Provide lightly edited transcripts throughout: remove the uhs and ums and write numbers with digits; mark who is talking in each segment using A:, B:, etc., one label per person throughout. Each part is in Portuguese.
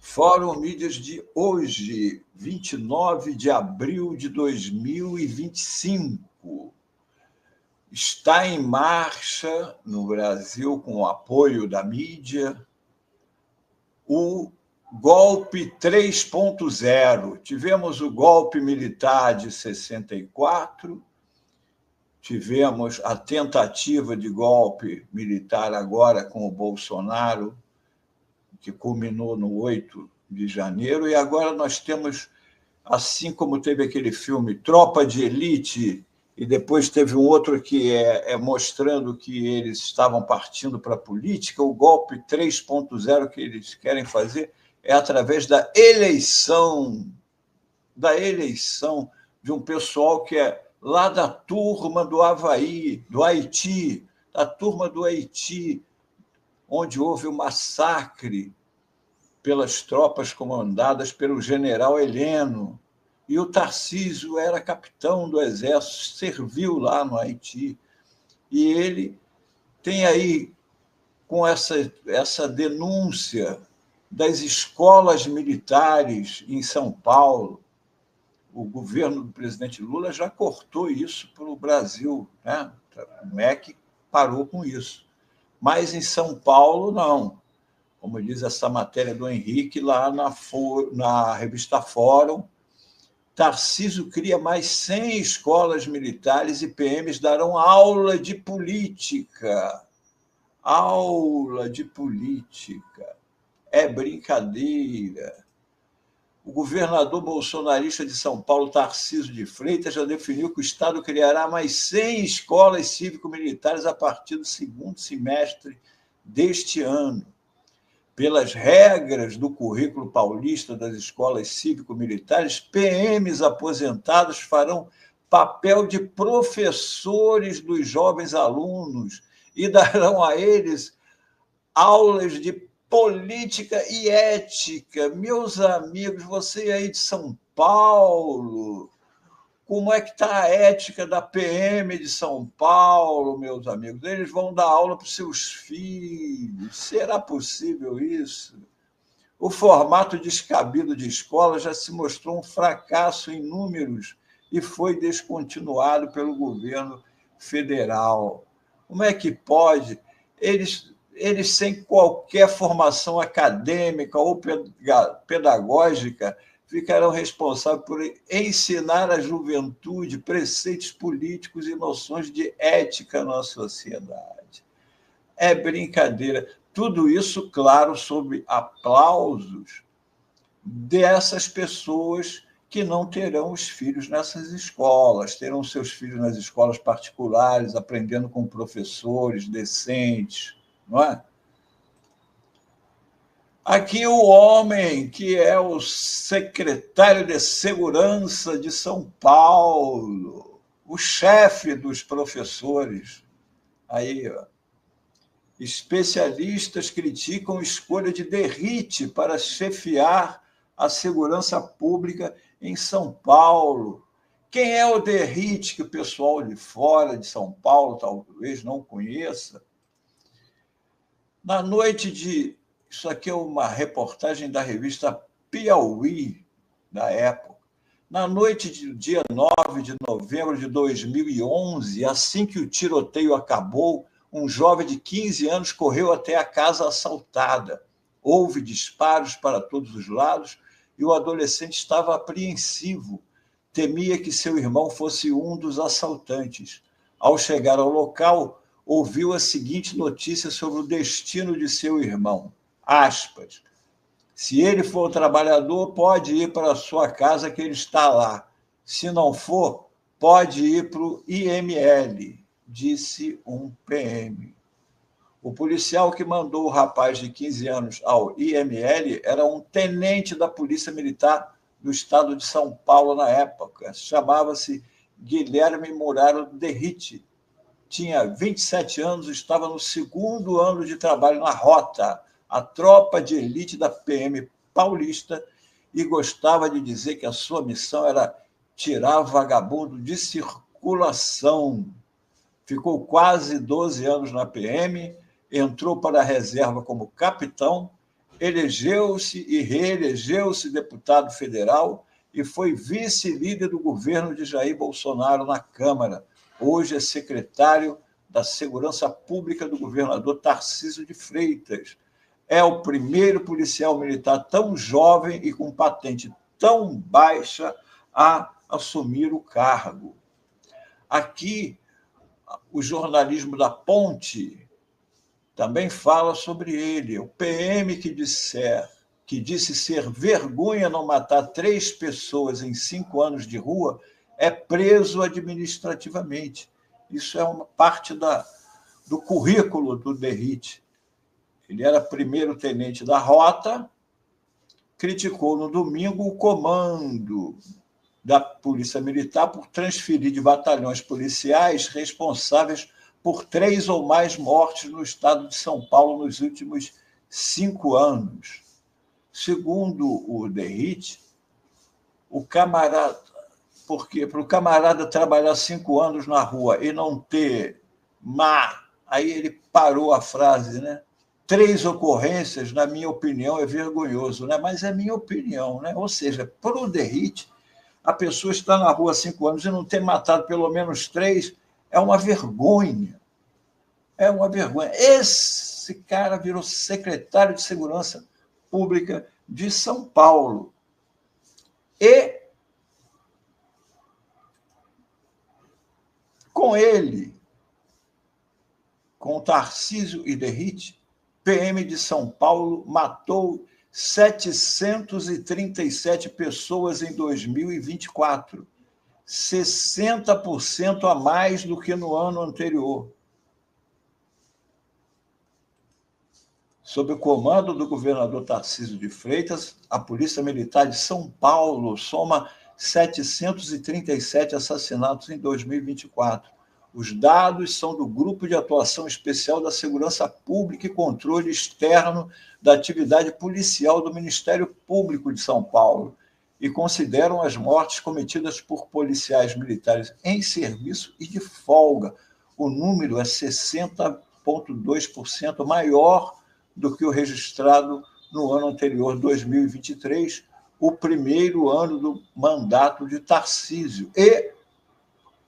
A: Fórum Mídias de hoje, 29 de abril de 2025. Está em marcha no Brasil, com o apoio da mídia, o golpe 3.0. Tivemos o golpe militar de 64, tivemos a tentativa de golpe militar agora com o Bolsonaro, que culminou no 8 de janeiro, e agora nós temos, assim como teve aquele filme Tropa de Elite, e depois teve um outro que mostrando que eles estavam partindo para a política, o golpe 3.0 que eles querem fazer é através da eleição de um pessoal que é lá da turma do Havaí, do Haiti, da turma do Haiti, onde houve o massacre pelas tropas comandadas pelo general Heleno. E o Tarcísio era capitão do Exército, serviu lá no Haiti. E ele tem aí, com essa denúncia das escolas militares em São Paulo, o governo do presidente Lula já cortou isso para o Brasil, né? O MEC parou com isso. Mas em São Paulo, não. Como diz essa matéria do Henrique lá na revista Fórum, Tarcísio cria mais 100 escolas militares e PMs darão aula de política. Aula de política. É brincadeira. O governador bolsonarista de São Paulo, Tarcísio de Freitas, já definiu que o Estado criará mais 100 escolas cívico-militares a partir do segundo semestre deste ano. Pelas regras do currículo paulista das escolas cívico-militares, PMs aposentados farão papel de professores dos jovens alunos e darão a eles aulas de política e ética. Meus amigos, você aí de São Paulo, como é que está a ética da PM de São Paulo, meus amigos? Eles vão dar aula para os seus filhos. Será possível isso? O formato descabido de escola já se mostrou um fracasso em números e foi descontinuado pelo governo federal. Como é que pode? Eles sem qualquer formação acadêmica ou pedagógica, ficarão responsáveis por ensinar à juventude preceitos políticos e noções de ética na sociedade. É brincadeira. Tudo isso, claro, sob aplausos dessas pessoas que não terão os filhos nessas escolas, terão seus filhos nas escolas particulares, aprendendo com professores decentes, não é? Aqui o homem que é o secretário de Segurança de São Paulo, o chefe dos professores. Aí, ó. Especialistas criticam a escolha de Derrite para chefiar a segurança pública em São Paulo. Quem é o Derrite, que o pessoal de fora de São Paulo talvez não conheça? Na noite de... Isso aqui é uma reportagem da revista Piauí, da época. Na noite do dia 9 de novembro de 2011, assim que o tiroteio acabou, um jovem de 15 anos correu até a casa assaltada. Houve disparos para todos os lados e o adolescente estava apreensivo. Temia que seu irmão fosse um dos assaltantes. Ao chegar ao local, ouviu a seguinte notícia sobre o destino de seu irmão. Aspas. Se ele for trabalhador, pode ir para a sua casa que ele está lá. Se não for, pode ir para o IML, disse um PM. O policial que mandou o rapaz de 15 anos ao IML era um tenente da Polícia Militar do estado de São Paulo na época. Chamava-se Guilherme Muraro Derrite. Tinha 27 anos, estava no segundo ano de trabalho na Rota, a tropa de elite da PM paulista, e gostava de dizer que a sua missão era tirar vagabundo de circulação. Ficou quase 12 anos na PM, entrou para a reserva como capitão, elegeu-se e reelegeu-se deputado federal e foi vice-líder do governo de Jair Bolsonaro na Câmara. Hoje é secretário da Segurança Pública do governador Tarcísio de Freitas. É o primeiro policial militar tão jovem e com patente tão baixa a assumir o cargo. Aqui, o jornalismo da Ponte também fala sobre ele. O PM que disse ser vergonha não matar 3 pessoas em 5 anos de rua é preso administrativamente. Isso é uma parte do currículo do Derrite. Ele era primeiro-tenente da Rota, criticou no domingo o comando da Polícia Militar por transferir de batalhões policiais responsáveis por 3 ou mais mortes no estado de São Paulo nos últimos 5 anos. Segundo o Derrite, porque para o camarada trabalhar 5 anos na rua e não ter aí ele parou a frase, né? 3 ocorrências, na minha opinião, é vergonhoso, né? Mas é minha opinião, né? Ou seja, para o Derrite, a pessoa está na rua há 5 anos e não ter matado pelo menos 3 é uma vergonha. É uma vergonha. Esse cara virou secretário de Segurança Pública de São Paulo. E com ele, com Tarcísio e Derrite, PM de São Paulo matou 737 pessoas em 2024, 60% a mais do que no ano anterior. Sob o comando do governador Tarcísio de Freitas, a Polícia Militar de São Paulo soma 737 assassinatos em 2024. Os dados são do Grupo de Atuação Especial da Segurança Pública e Controle Externo da Atividade Policial do Ministério Público de São Paulo e consideram as mortes cometidas por policiais militares em serviço e de folga. O número é 60,2% maior do que o registrado no ano anterior, 2023, o primeiro ano do mandato de Tarcísio, e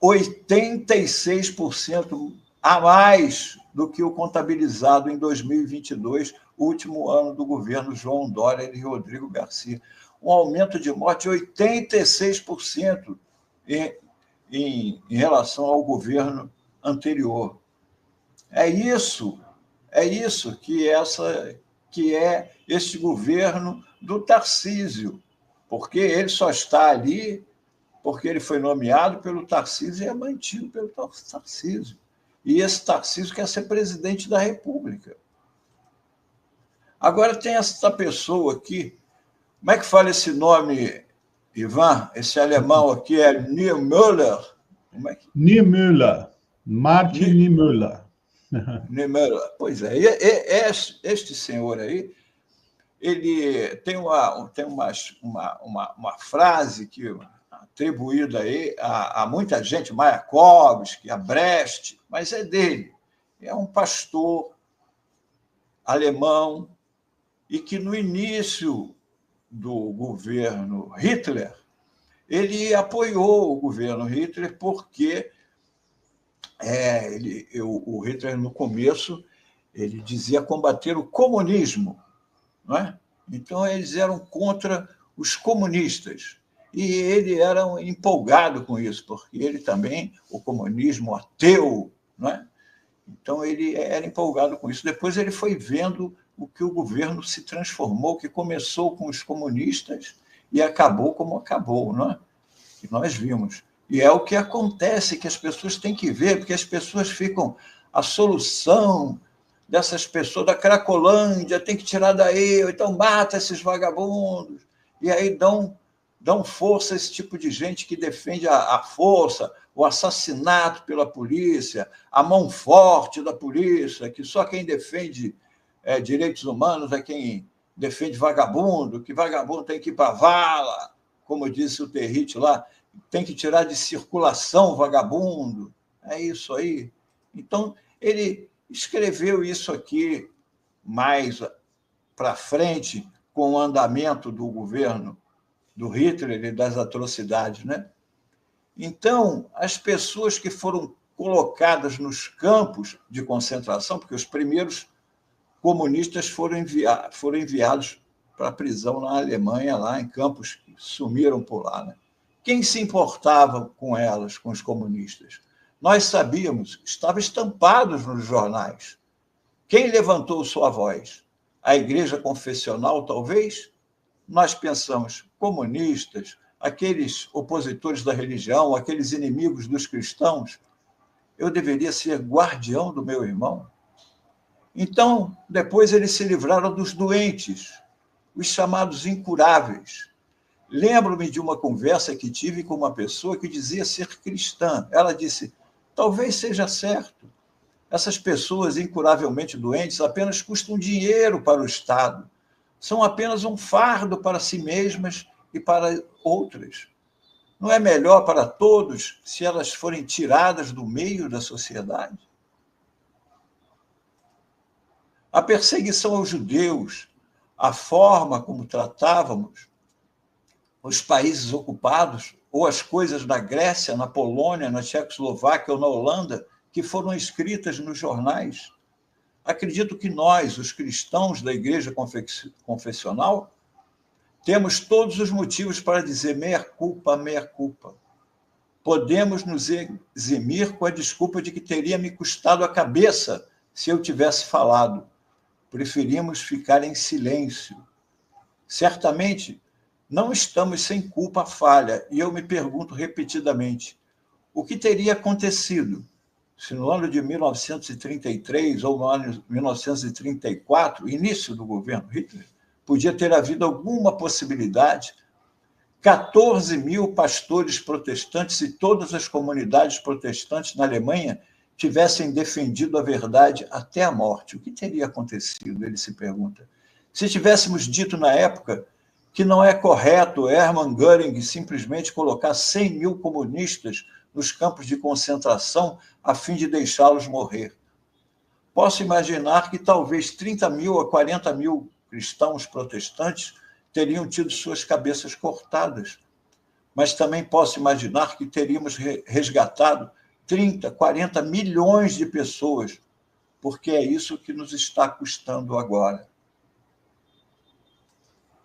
A: 86% a mais do que o contabilizado em 2022, último ano do governo João Dória e Rodrigo Garcia. Um aumento de morte de 86% em relação ao governo anterior. É isso que é este governo do Tarcísio, porque ele só está ali porque ele foi nomeado pelo Tarcísio e é mantido pelo Tarcísio. E esse Tarcísio quer ser presidente da República. Agora tem essa pessoa aqui, como é que fala esse nome, Ivan? Esse alemão aqui é Niemöller? Como é que...
B: Niemöller, Martin Niemöller.
A: Niemöller, pois é. Este senhor aí, ele tem uma frase que atribuída aí a muita gente, Mayakovsky, a Brecht, mas é dele. É um pastor alemão e que, no início do governo Hitler, ele apoiou o governo Hitler porque o Hitler, no começo, ele dizia combater o comunismo, não é? Então, eles eram contra os comunistas. E ele era empolgado com isso, porque ele também, o comunismo ateu, não é? Então, ele era empolgado com isso. Depois, ele foi vendo o que o governo se transformou, que começou com os comunistas e acabou como acabou, não é? Que nós vimos. E é o que acontece, que as pessoas têm que ver, porque as pessoas ficam... A solução dessas pessoas da Cracolândia tem que tirar daí, ou então mata esses vagabundos. E aí dão força a esse tipo de gente que defende a força, o assassinato pela polícia, a mão forte da polícia, que só quem defende direitos humanos é quem defende vagabundo, que vagabundo tem que ir para a vala, como disse o Derrite lá, tem que tirar de circulação vagabundo. É isso aí. Então, ele escreveu isso aqui mais para frente com o andamento do governo do Hitler e das atrocidades, né? Então, as pessoas que foram colocadas nos campos de concentração, porque os primeiros comunistas foram enviados para a prisão na Alemanha, lá em campos que sumiram por lá, né? Quem se importava com elas, com os comunistas? Nós sabíamos, estava estampado nos jornais. Quem levantou sua voz? A igreja confessional, talvez? Nós pensamos, comunistas, aqueles opositores da religião, aqueles inimigos dos cristãos, eu deveria ser guardião do meu irmão? Então, depois eles se livraram dos doentes, os chamados incuráveis. Lembro-me de uma conversa que tive com uma pessoa que dizia ser cristã. Ela disse, talvez seja certo. Essas pessoas incuravelmente doentes apenas custam dinheiro para o Estado. São apenas um fardo para si mesmas e para outras. Não é melhor para todos se elas forem tiradas do meio da sociedade? A perseguição aos judeus, a forma como tratávamos os países ocupados, ou as coisas na Grécia, na Polônia, na Tchecoslováquia ou na Holanda, que foram escritas nos jornais. Acredito que nós, os cristãos da igreja confessional, temos todos os motivos para dizer mea culpa, mea culpa. Podemos nos eximir com a desculpa de que teria me custado a cabeça se eu tivesse falado. Preferimos ficar em silêncio. Certamente, não estamos sem culpa falha, e eu me pergunto repetidamente, o que teria acontecido se no ano de 1933 ou no ano de 1934, início do governo Hitler, podia ter havido alguma possibilidade? 14 mil pastores protestantes e todas as comunidades protestantes na Alemanha tivessem defendido a verdade até a morte. O que teria acontecido? Ele se pergunta. Se tivéssemos dito na época que não é correto Hermann Göring simplesmente colocar 100 mil comunistas nos campos de concentração a fim de deixá-los morrer. Posso imaginar que talvez 30 mil a 40 mil cristãos protestantes teriam tido suas cabeças cortadas, mas também posso imaginar que teríamos resgatado 30, 40 milhões de pessoas, porque é isso que nos está custando agora.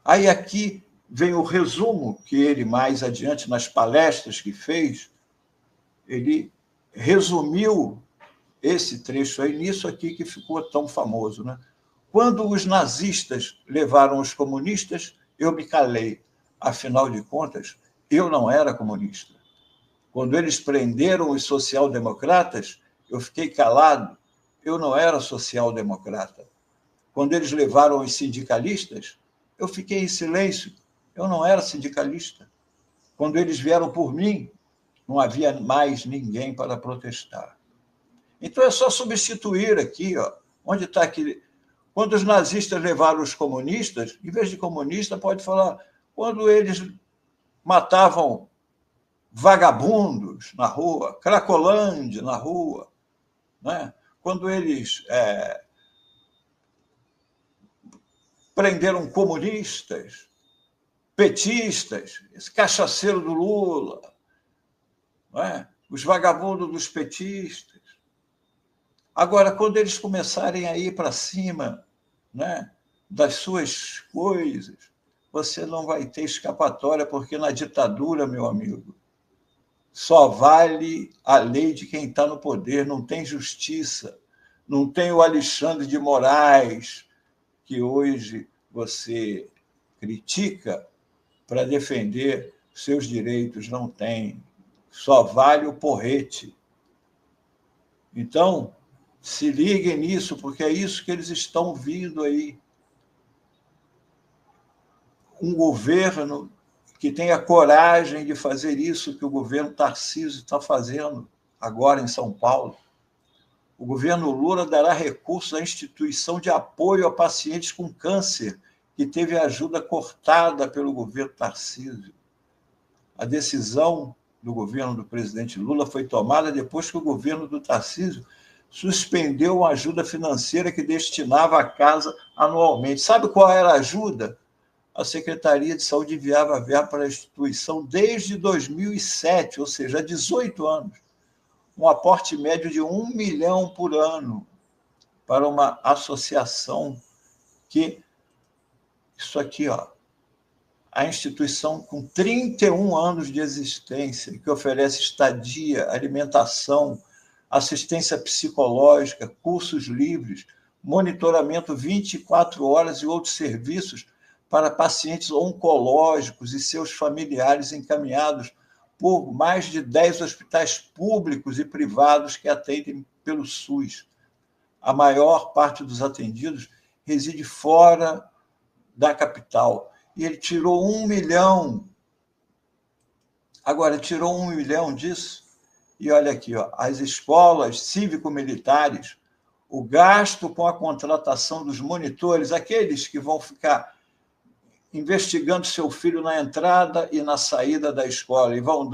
A: Aí aqui vem o resumo que ele, mais adiante, nas palestras que fez, ele resumiu esse trecho aí nisso aqui que ficou tão famoso, né? Quando os nazistas levaram os comunistas, eu me calei. Afinal de contas, eu não era comunista. Quando eles prenderam os social-democratas, eu fiquei calado. Eu não era social-democrata. Quando eles levaram os sindicalistas, eu fiquei em silêncio. Eu não era sindicalista. Quando eles vieram por mim, não havia mais ninguém para protestar. Então é só substituir aqui, ó, onde está aqui. Quando os nazistas levaram os comunistas, em vez de comunista, pode falar, quando eles matavam vagabundos na rua, Cracolândia na rua, né? Quando eles prenderam comunistas, petistas, esse cachaceiro do Lula, né? Os vagabundos dos petistas. Agora, quando eles começarem a ir para cima, né, das suas coisas, você não vai ter escapatória, porque na ditadura, meu amigo, só vale a lei de quem está no poder, não tem justiça, não tem o Alexandre de Moraes, que hoje você critica para defender seus direitos, não tem. Só vale o porrete. Então, se liguem nisso, porque é isso que eles estão vindo aí. Um governo que tenha coragem de fazer isso que o governo Tarcísio está fazendo agora em São Paulo. O governo Lula dará recursos à instituição de apoio a pacientes com câncer, que teve ajuda cortada pelo governo Tarcísio. A decisão do governo do presidente Lula foi tomada depois que o governo do Tarcísio suspendeu a ajuda financeira que destinava à casa anualmente. Sabe qual era a ajuda? A Secretaria de Saúde enviava verba para a instituição desde 2007, ou seja, há 18 anos. Um aporte médio de R$1 milhão por ano para uma associação que... Isso aqui, ó, a instituição com 31 anos de existência, que oferece estadia, alimentação, assistência psicológica, cursos livres, monitoramento 24 horas e outros serviços para pacientes oncológicos e seus familiares encaminhados por mais de 10 hospitais públicos e privados que atendem pelo SUS. A maior parte dos atendidos reside fora da capital. E ele tirou 1 milhão. Agora, tirou 1 milhão disso. E olha aqui, ó, as escolas cívico-militares, o gasto com a contratação dos monitores, aqueles que vão ficar investigando seu filho na entrada e na saída da escola e vão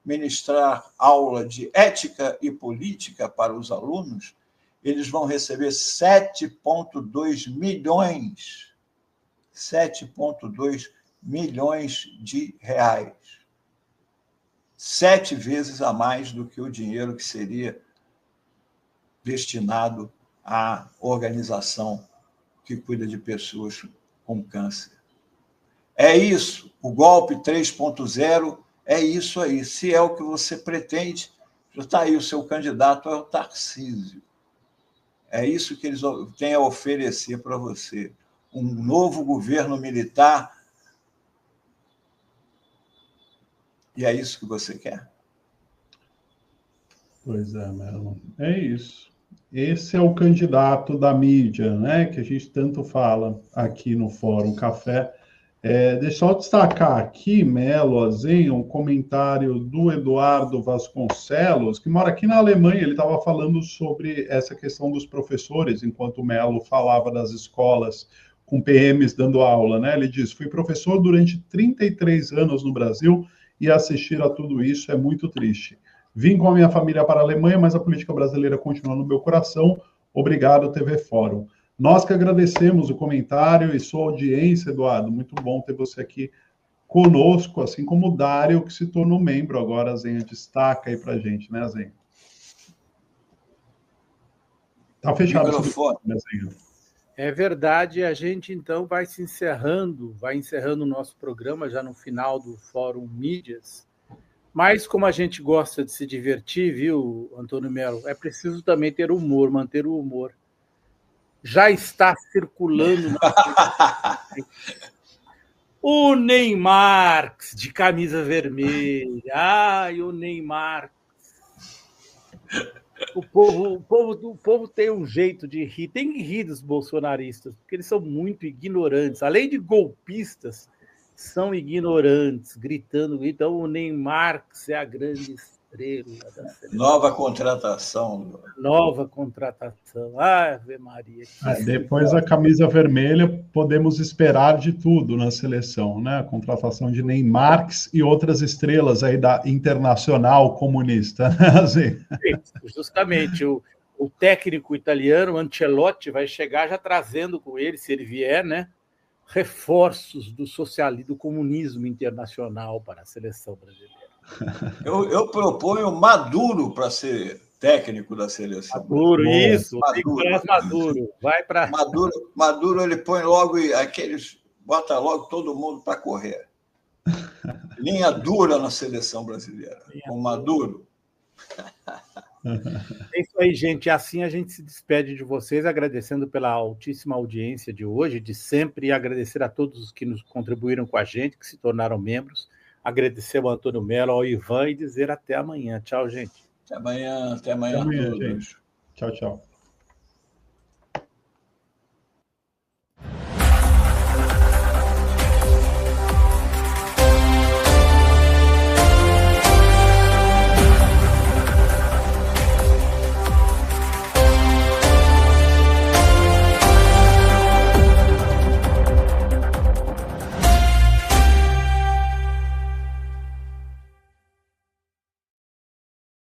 A: ministrar aula de ética e política para os alunos, eles vão receber 7,2 milhões. 7,2 milhões de reais. 7 vezes a mais do que o dinheiro que seria destinado à organização que cuida de pessoas com câncer. É isso, o golpe 3.0 é isso aí. Se é o que você pretende, já está aí, o seu candidato é o Tarcísio. É isso que eles têm a oferecer para você. Um novo governo militar. E é isso que você quer?
B: Pois é, Melo. É isso. Esse é o candidato da mídia, né? Que a gente tanto fala aqui no Fórum Café. Deixa eu destacar aqui, Melo, Azen, um comentário do Eduardo Vasconcelos, que mora aqui na Alemanha. Ele estava falando sobre essa questão dos professores, enquanto o Melo falava das escolas com PMs dando aula, né? Ele diz: fui professor durante 33 anos no Brasil e assistir a tudo isso é muito triste. Vim com a minha família para a Alemanha, mas a política brasileira continua no meu coração. Obrigado, TV Fórum. Nós que agradecemos o comentário e sua audiência, Eduardo. Muito bom ter você aqui conosco, assim como o Dário, que se tornou membro agora. A Zenha destaca aí para a gente, né, Zenha? Está fechado o microfone, Zenha.
C: É verdade, a gente então vai encerrando o nosso programa já no final do Fórum Mídias. Mas como a gente gosta de se divertir, viu, Antônio Melo, é preciso também ter humor, manter o humor. Já está circulando o Neymar de camisa vermelha. Ai, o Neymar. O povo tem um jeito de rir. Tem que rir dos bolsonaristas, porque eles são muito ignorantes. Além de golpistas, são ignorantes, gritando. Então, o Neymar é a grande estrela da seleção.
A: Nova contratação.
C: Nova contratação. Ave Maria.
B: Depois da camisa vermelha, podemos esperar de tudo na seleção, né? A contratação de Neymar e outras estrelas aí da Internacional Comunista. Assim.
C: Justamente. O técnico italiano, Ancelotti, vai chegar já trazendo com ele, se ele vier, né? Reforços do socialismo, do comunismo internacional para a seleção brasileira.
A: Eu proponho Maduro para ser técnico da seleção.
C: Maduro, isso. Maduro. Vai para
A: Maduro, ele põe logo aqueles, bota logo todo mundo para correr. Linha dura na seleção brasileira. Com Maduro.
C: É isso aí, gente. Assim a gente se despede de vocês, agradecendo pela altíssima audiência de hoje, de sempre, e agradecer a todos os que nos contribuíram com a gente, que se tornaram membros. Agradecer ao Antônio Melo, ao Ivan, e dizer até amanhã. Tchau, gente.
A: Até amanhã a todos.
B: Gente. Tchau, tchau.